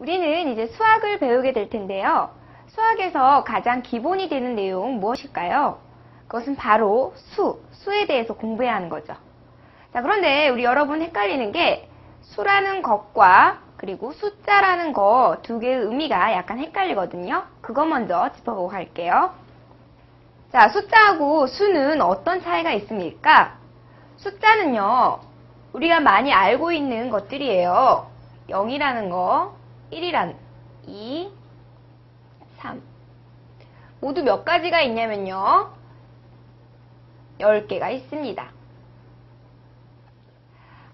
우리는 이제 수학을 배우게 될 텐데요. 수학에서 가장 기본이 되는 내용 무엇일까요? 그것은 바로 수에 대해서 공부해야 하는 거죠. 자, 그런데 우리 여러분 헷갈리는 게 수라는 것과 그리고 숫자라는 거 두 개의 의미가 약간 헷갈리거든요. 그거 먼저 짚어보고 갈게요. 자, 숫자하고 수는 어떤 차이가 있습니까? 숫자는요, 우리가 많이 알고 있는 것들이에요. 0이라는 거, 1이라는 2, 3. 모두 몇 가지가 있냐면요. 10개가 있습니다.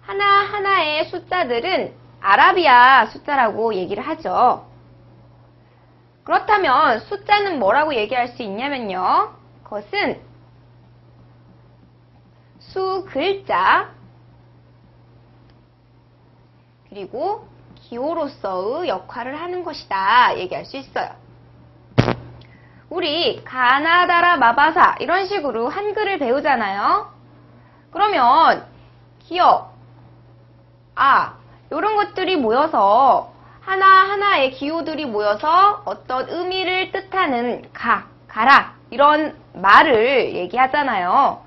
하나하나의 숫자들은 아라비아 숫자라고 얘기를 하죠. 그렇다면 숫자는 뭐라고 얘기할 수 있냐면요. 그것은 수 글자 그리고 기호로서의 역할을 하는 것이다 얘기할 수 있어요. 우리 가나다라 마바사 이런 식으로 한글을 배우잖아요. 그러면 기어, 이런 것들이 모여서 하나하나의 기호들이 모여서 어떤 의미를 뜻하는 가라 이런 말을 얘기하잖아요.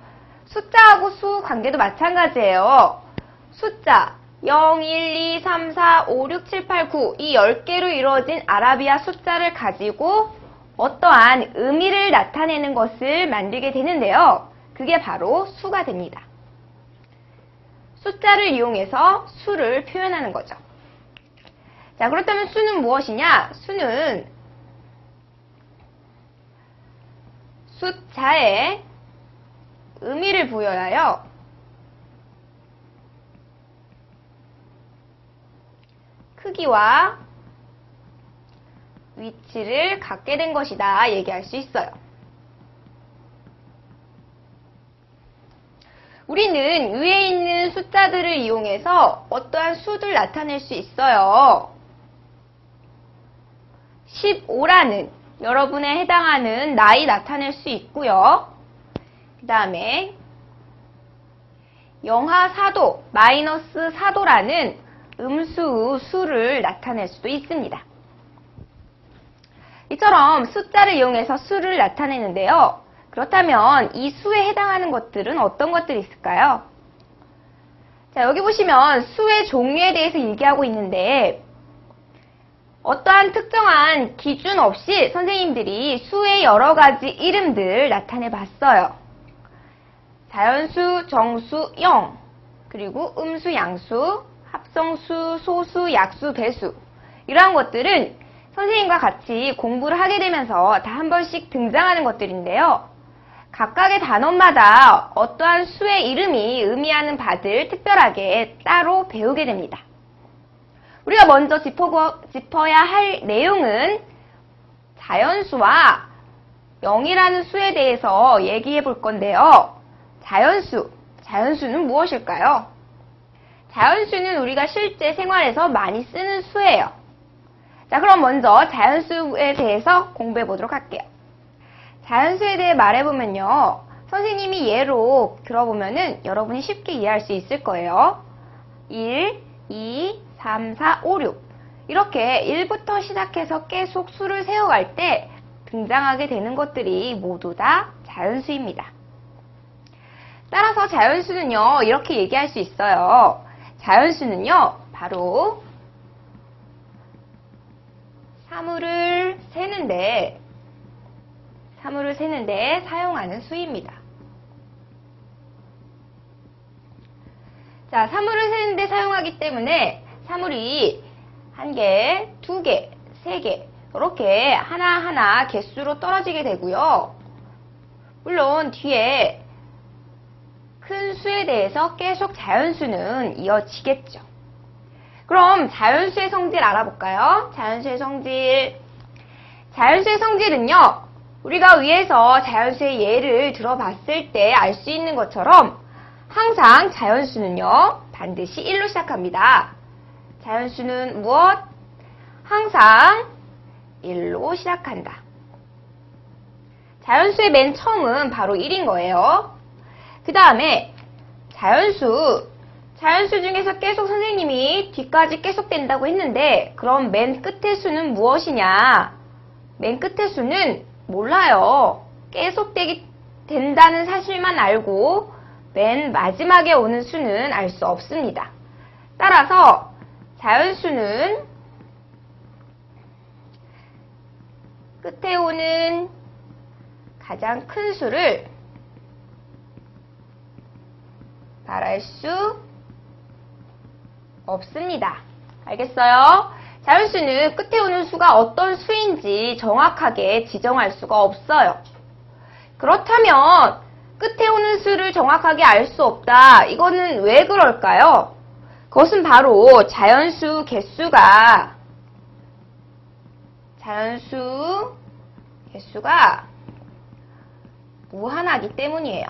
숫자하고 수 관계도 마찬가지예요. 숫자 0, 1, 2, 3, 4, 5, 6, 7, 8, 9 이 10개로 이루어진 아라비아 숫자를 가지고 어떠한 의미를 나타내는 것을 만들게 되는데요. 그게 바로 수가 됩니다. 숫자를 이용해서 수를 표현하는 거죠. 자, 그렇다면 수는 무엇이냐? 수는 숫자에 의미를 부여하여 크기와 위치를 갖게 된 것이다 얘기할 수 있어요. 우리는 위에 있는 숫자들을 이용해서 어떠한 수를 나타낼 수 있어요. 15라는 여러분에 해당하는 나이 나타낼 수 있고요. 그 다음에 영하 4도, 마이너스 4도라는 음수 수를 나타낼 수도 있습니다. 이처럼 숫자를 이용해서 수를 나타내는데요. 그렇다면 이 수에 해당하는 것들은 어떤 것들이 있을까요? 자, 여기 보시면 수의 종류에 대해서 얘기하고 있는데 어떠한 특정한 기준 없이 선생님들이 수의 여러 가지 이름들 나타내 봤어요. 자연수, 정수, 영, 그리고 음수, 양수, 합성수, 소수, 약수, 배수 이러한 것들은 선생님과 같이 공부를 하게 되면서 다 한 번씩 등장하는 것들인데요. 각각의 단원마다 어떠한 수의 이름이 의미하는 바를 특별하게 따로 배우게 됩니다. 우리가 먼저 짚어야 할 내용은 자연수와 0이라는 수에 대해서 얘기해 볼 건데요. 자연수는 무엇일까요? 자연수는 우리가 실제 생활에서 많이 쓰는 수예요. 자, 그럼 먼저 자연수에 대해서 공부해 보도록 할게요. 자연수에 대해 말해보면요. 선생님이 예로 들어보면은 여러분이 쉽게 이해할 수 있을 거예요. 1, 2, 3, 4, 5, 6 이렇게 1부터 시작해서 계속 수를 세워갈 때 등장하게 되는 것들이 모두 다 자연수입니다. 따라서 자연수는요. 이렇게 얘기할 수 있어요. 자연수는요. 바로 사물을 세는데 사용하는 수입니다. 자, 사물을 세는데 사용하기 때문에 사물이 1개, 2개, 3개 이렇게 하나하나 개수로 떨어지게 되고요. 물론 뒤에 큰 수에 대해서 계속 자연수는 이어지겠죠. 그럼 자연수의 성질 알아볼까요? 자연수의 성질은요. 우리가 위에서 자연수의 예를 들어봤을 때 알 수 있는 것처럼 항상 자연수는요. 반드시 1로 시작합니다. 자연수는 무엇? 항상 1로 시작한다. 자연수의 맨 처음은 바로 1인 거예요. 그 다음에 자연수 자연수 중에서 계속 선생님이 뒤까지 계속된다고 했는데 그럼 맨 끝의 수는 무엇이냐? 맨 끝의 수는 몰라요. 계속되기 된다는 사실만 알고 맨 마지막에 오는 수는 알 수 없습니다. 따라서 자연수는 끝에 오는 가장 큰 수를 말할 수 없습니다. 알겠어요? 자연수는 끝에 오는 수가 어떤 수인지 정확하게 지정할 수가 없어요. 그렇다면 끝에 오는 수를 정확하게 알 수 없다. 이거는 왜 그럴까요? 그것은 바로 자연수 개수가 무한하기 때문이에요.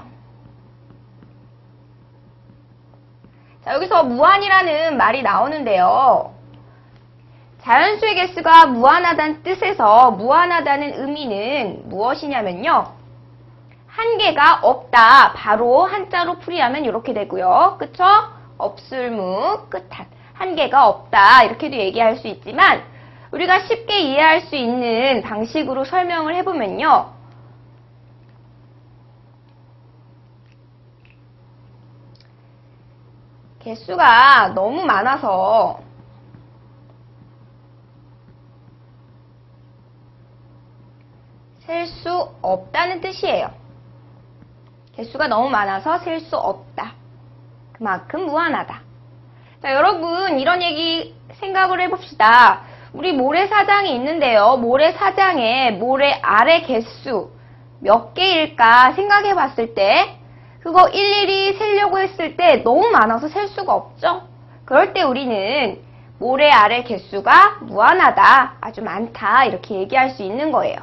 자, 여기서 무한이라는 말이 나오는데요. 자연수의 개수가 무한하다는 뜻에서 무한하다는 의미는 무엇이냐면요. 한계가 없다. 바로 한자로 풀이하면 이렇게 되고요. 그쵸? 없을무, 끝한. 한계가 없다. 이렇게도 얘기할 수 있지만 우리가 쉽게 이해할 수 있는 방식으로 설명을 해보면요. 개수가 너무 많아서 셀 수 없다는 뜻이에요. 개수가 너무 많아서 셀 수 없다. 그만큼 무한하다. 자, 여러분 이런 얘기 생각을 해봅시다. 우리 모래사장이 있는데요. 모래사장에 모래 아래 개수 몇 개일까 생각해 봤을 때 그거 일일이 세려고 했을 때 너무 많아서 셀 수가 없죠. 그럴 때 우리는 모래 아래 개수가 무한하다, 아주 많다 이렇게 얘기할 수 있는 거예요.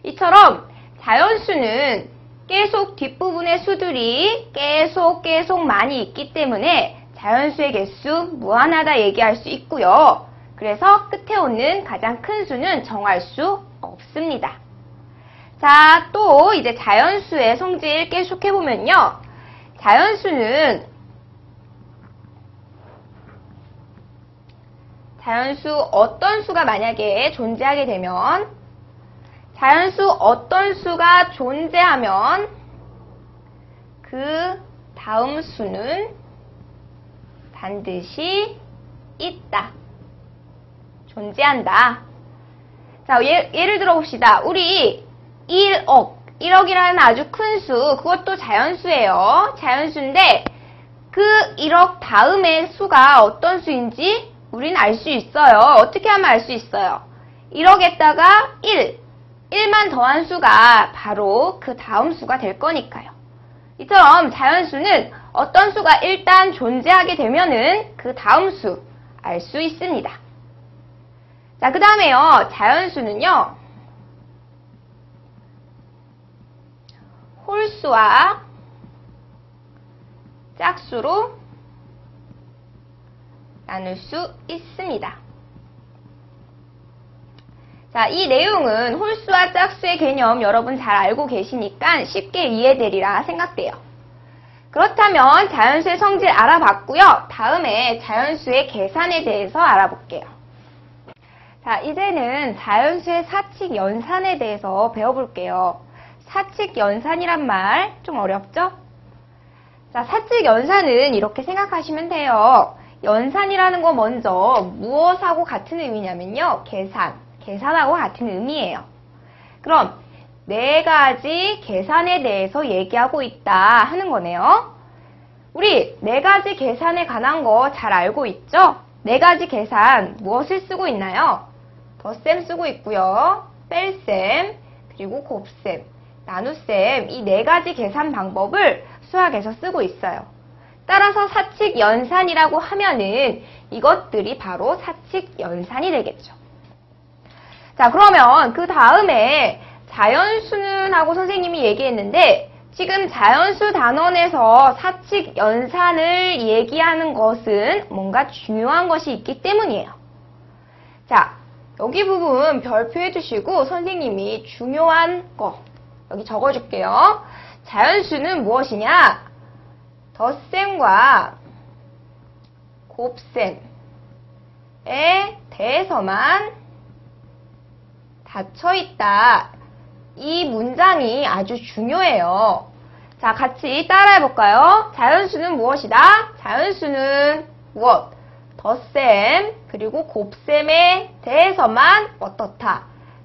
이처럼 자연수는 계속 뒷부분의 수들이 계속 많이 있기 때문에 자연수의 개수 무한하다 얘기할 수 있고요. 그래서 끝에 오는 가장 큰 수는 정할 수 없습니다. 자, 또 이제 자연수의 성질 계속해보면요. 자연수 어떤 수가 만약에 존재하게 되면 자연수 어떤 수가 존재하면 그 다음 수는 반드시 있다. 존재한다. 자, 예를 들어 봅시다. 우리 1억이라는 아주 큰 수, 그것도 자연수예요. 자연수인데 그 1억 다음의 수가 어떤 수인지 우리는 알 수 있어요. 어떻게 하면 알 수 있어요? 1억에다가 1만 더한 수가 바로 그 다음 수가 될 거니까요. 이처럼 자연수는 어떤 수가 일단 존재하게 되면은 그 다음 수 알 수 있습니다. 자, 그 다음에요. 자연수는요. 홀수와 짝수로 나눌 수 있습니다. 자, 이 내용은 홀수와 짝수의 개념 여러분 잘 알고 계시니까 쉽게 이해되리라 생각돼요. 그렇다면 자연수의 성질 알아봤고요. 다음에 자연수의 계산에 대해서 알아볼게요. 자, 이제는 자연수의 사칙 연산에 대해서 배워볼게요. 사칙 연산이란 말 좀 어렵죠? 자, 사칙 연산은 이렇게 생각하시면 돼요. 연산이라는 거 먼저 무엇하고 같은 의미냐면요. 계산하고 같은 의미예요. 그럼 네 가지 계산에 대해서 얘기하고 있다 하는 거네요. 우리 네 가지 계산에 관한 거 잘 알고 있죠? 네 가지 계산 무엇을 쓰고 있나요? 덧셈 쓰고 있고요. 뺄셈, 그리고 곱셈, 나눗셈 이 네 가지 계산 방법을 수학에서 쓰고 있어요. 따라서 사칙 연산이라고 하면은 이것들이 바로 사칙 연산이 되겠죠. 자, 그러면 그 다음에 자연수는 하고 선생님이 얘기했는데 지금 자연수 단원에서 사칙 연산을 얘기하는 것은 뭔가 중요한 것이 있기 때문이에요. 자, 여기 부분 별표해 주시고 선생님이 중요한 거 여기 적어줄게요. 자연수는 무엇이냐? 덧셈과 곱셈에 대해서만 닫혀있다. 이 문장이 아주 중요해요. 자, 같이 따라해볼까요? 자연수는 무엇이다? 자연수는 무엇? 덧셈, 그리고 곱셈에 대해서만 어떻다?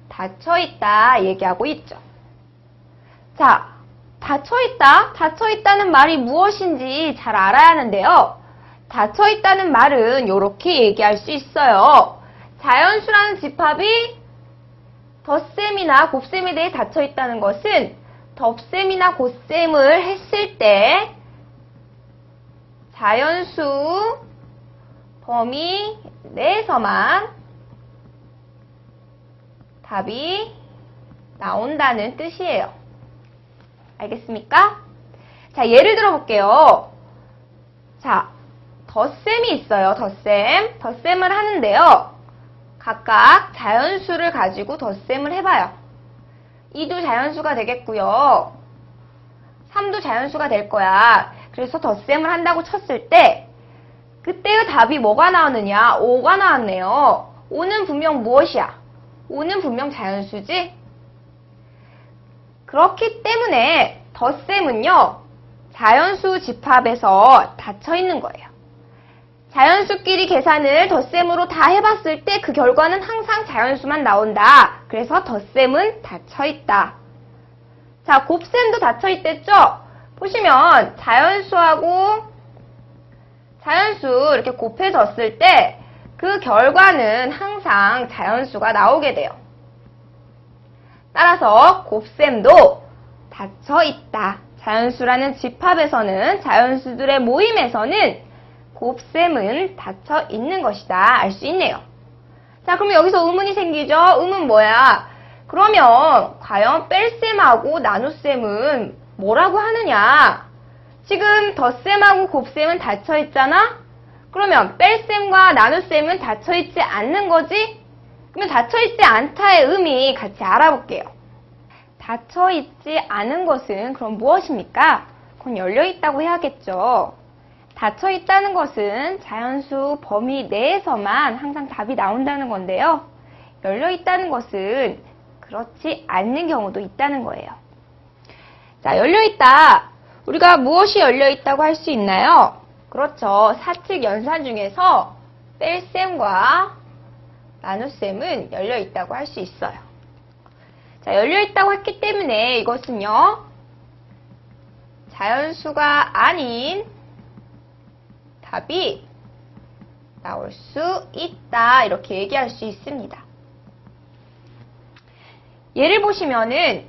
닫혀있다 얘기하고 있죠. 자, 닫혀있다? 닫혀있다는 말이 무엇인지 잘 알아야 하는데요. 닫혀있다는 말은 이렇게 얘기할 수 있어요. 자연수라는 집합이 덧셈이나 곱셈에 대해 닫혀있다는 것은 덧셈이나 곱셈을 했을 때 자연수 범위 내에서만 답이 나온다는 뜻이에요. 알겠습니까? 자, 예를 들어 볼게요. 자, 덧셈이 있어요. 덧셈을 하는데요. 각각 자연수를 가지고 덧셈을 해봐요. 2도 자연수가 되겠고요. 3도 자연수가 될 거야. 그래서 덧셈을 한다고 쳤을 때 그때의 답이 뭐가 나오느냐? 5가 나왔네요. 5는 분명 무엇이야? 5는 분명 자연수지? 그렇기 때문에 덧셈은요. 자연수 집합에서 닫혀있는 거예요. 자연수끼리 계산을 덧셈으로 다 해봤을 때 그 결과는 항상 자연수만 나온다. 그래서 덧셈은 닫혀있다. 자, 곱셈도 닫혀있댔죠? 보시면 자연수하고 자연수 이렇게 곱해졌을 때 그 결과는 항상 자연수가 나오게 돼요. 따라서 곱셈도 닫혀있다. 자연수라는 집합에서는, 자연수들의 모임에서는 곱셈은 닫혀 있는 것이다. 알 수 있네요. 자, 그럼 여기서 의문이 생기죠? 의문 뭐야? 그러면 과연 뺄셈하고 나눗셈은 뭐라고 하느냐? 지금 덧셈하고 곱셈은 닫혀 있잖아? 그러면 뺄셈과 나눗셈은 닫혀 있지 않는 거지? 그러면 닫혀 있지 않다의 의미 같이 알아볼게요. 닫혀 있지 않은 것은 그럼 무엇입니까? 그건 열려 있다고 해야겠죠. 닫혀 있다는 것은 자연수 범위 내에서만 항상 답이 나온다는 건데요. 열려 있다는 것은 그렇지 않는 경우도 있다는 거예요. 자, 열려 있다. 우리가 무엇이 열려 있다고 할 수 있나요? 그렇죠. 사칙 연산 중에서 뺄셈과 나눗셈은 열려 있다고 할 수 있어요. 자, 열려 있다고 했기 때문에 이것은요. 자연수가 아닌 답이 나올 수 있다. 이렇게 얘기할 수 있습니다. 예를 보시면은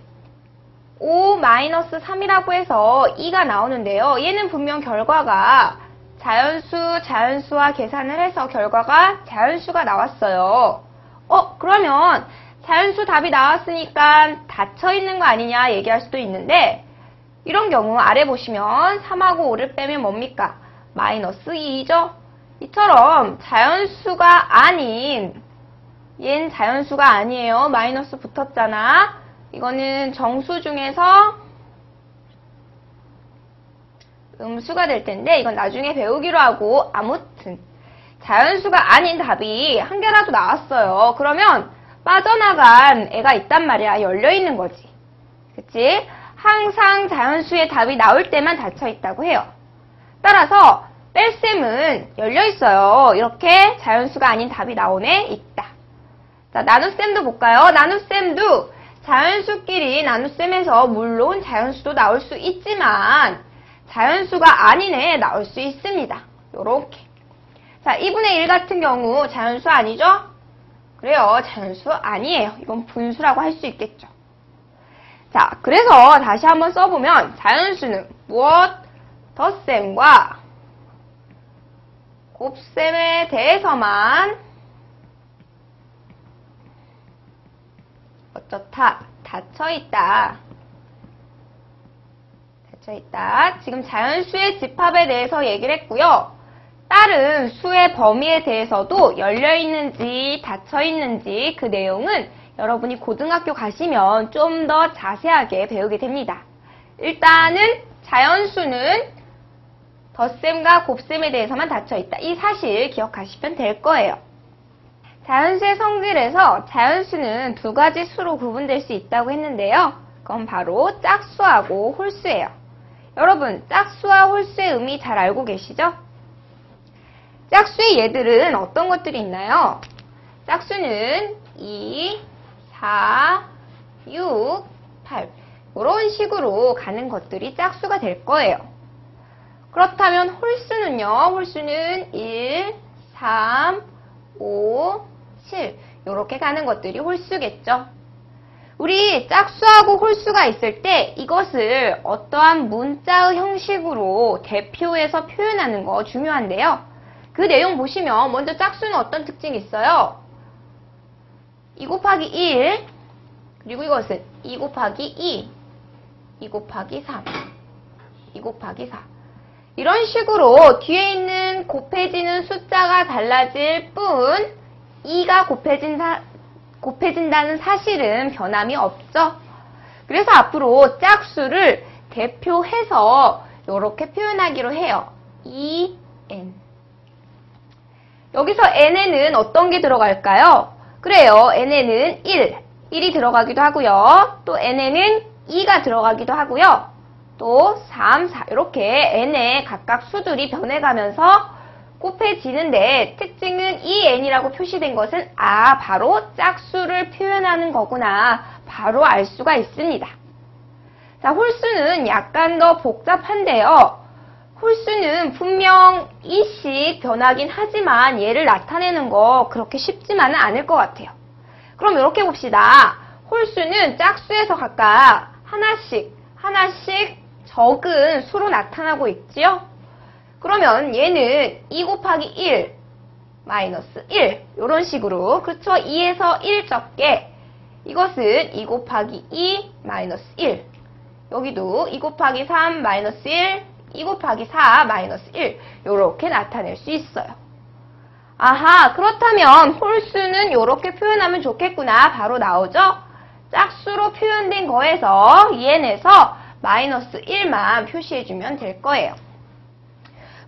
5-3이라고 해서 2가 나오는데요. 얘는 분명 결과가 자연수와 계산을 해서 결과가 자연수가 나왔어요. 그러면 자연수 답이 나왔으니까 닫혀있는 거 아니냐 얘기할 수도 있는데 이런 경우 아래 보시면 3하고 5를 빼면 뭡니까? -2죠? 이처럼 자연수가 아닌, 얘는 자연수가 아니에요. 마이너스 붙었잖아. 이거는 정수 중에서 음수가 될 텐데 이건 나중에 배우기로 하고, 아무튼 자연수가 아닌 답이 한 개라도 나왔어요. 그러면 빠져나간 애가 있단 말이야. 열려있는 거지. 그치? 항상 자연수의 답이 나올 때만 닫혀있다고 해요. 따라서 뺄셈은 열려있어요. 이렇게 자연수가 아닌 답이 나오네. 있다. 자, 나눗셈도 볼까요? 나눗셈도 자연수끼리 나눗셈에서 물론 자연수도 나올 수 있지만 자연수가 아닌 애 나올 수 있습니다. 요렇게. 자, 2분의 1 같은 경우 자연수 아니죠? 그래요. 자연수 아니에요. 이건 분수라고 할 수 있겠죠. 자, 그래서 다시 한번 써보면 자연수는 무엇? 덧셈과 곱셈에 대해서만 어떻다? 닫혀있다. 닫혀있다. 지금 자연수의 집합에 대해서 얘기를 했고요. 다른 수의 범위에 대해서도 열려있는지 닫혀있는지 그 내용은 여러분이 고등학교 가시면 좀 더 자세하게 배우게 됩니다. 일단은 자연수는 덧셈과 곱셈에 대해서만 닫혀있다. 이 사실 기억하시면 될 거예요. 자연수의 성질에서 자연수는 두 가지 수로 구분될 수 있다고 했는데요. 그건 바로 짝수하고 홀수예요. 여러분, 짝수와 홀수의 의미 잘 알고 계시죠? 짝수의 예들은 어떤 것들이 있나요? 짝수는 2, 4, 6, 8 이런 식으로 가는 것들이 짝수가 될 거예요. 그렇다면 홀수는요. 홀수는 1, 3, 5, 7 이렇게 가는 것들이 홀수겠죠. 우리 짝수하고 홀수가 있을 때 이것을 어떠한 문자의 형식으로 대표해서 표현하는 거 중요한데요. 그 내용 보시면 먼저 짝수는 어떤 특징이 있어요? 2 곱하기 1 그리고 이것은 2 곱하기 2 2 곱하기 3 2 곱하기 4 이런 식으로 뒤에 있는 곱해지는 숫자가 달라질 뿐 2가 곱해진다는 사실은 변함이 없죠. 그래서 앞으로 짝수를 대표해서 이렇게 표현하기로 해요. 2n 여기서 n에는 어떤 게 들어갈까요? 그래요. n에는 1이 들어가기도 하고요. 또 n에는 2가 들어가기도 하고요. 또 3, 4 이렇게 n의 각각 수들이 변해가면서 곱해지는데 특징은 n이라고 표시된 것은 바로 짝수를 표현하는 거구나 바로 알 수가 있습니다. 자, 홀수는 약간 더 복잡한데요. 홀수는 분명 이씩 변하긴 하지만 얘를 나타내는 거 그렇게 쉽지만은 않을 것 같아요. 그럼 이렇게 봅시다. 홀수는 짝수에서 각각 하나씩 적은 수로 나타나고 있지요? 그러면 얘는 2 곱하기 1 마이너스 1 이런 식으로 그렇죠? 2에서 1 적게 이것은 2 곱하기 2 마이너스 1 여기도 2 곱하기 3 마이너스 1 2 곱하기 4 마이너스 1 이렇게 나타낼 수 있어요. 아하, 그렇다면 홀수는 이렇게 표현하면 좋겠구나 바로 나오죠? 짝수로 표현된 거에서 EN에서 마이너스 1만 표시해주면 될 거예요.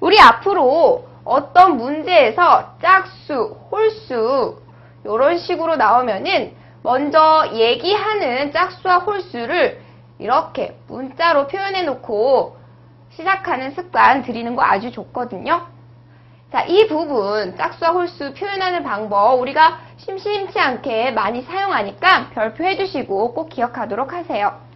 우리 앞으로 어떤 문제에서 짝수, 홀수 이런 식으로 나오면은 먼저 얘기하는 짝수와 홀수를 이렇게 문자로 표현해 놓고 시작하는 습관 들이는 거 아주 좋거든요. 자, 이 부분 짝수와 홀수 표현하는 방법 우리가 심심치 않게 많이 사용하니까 별표 해주시고 꼭 기억하도록 하세요.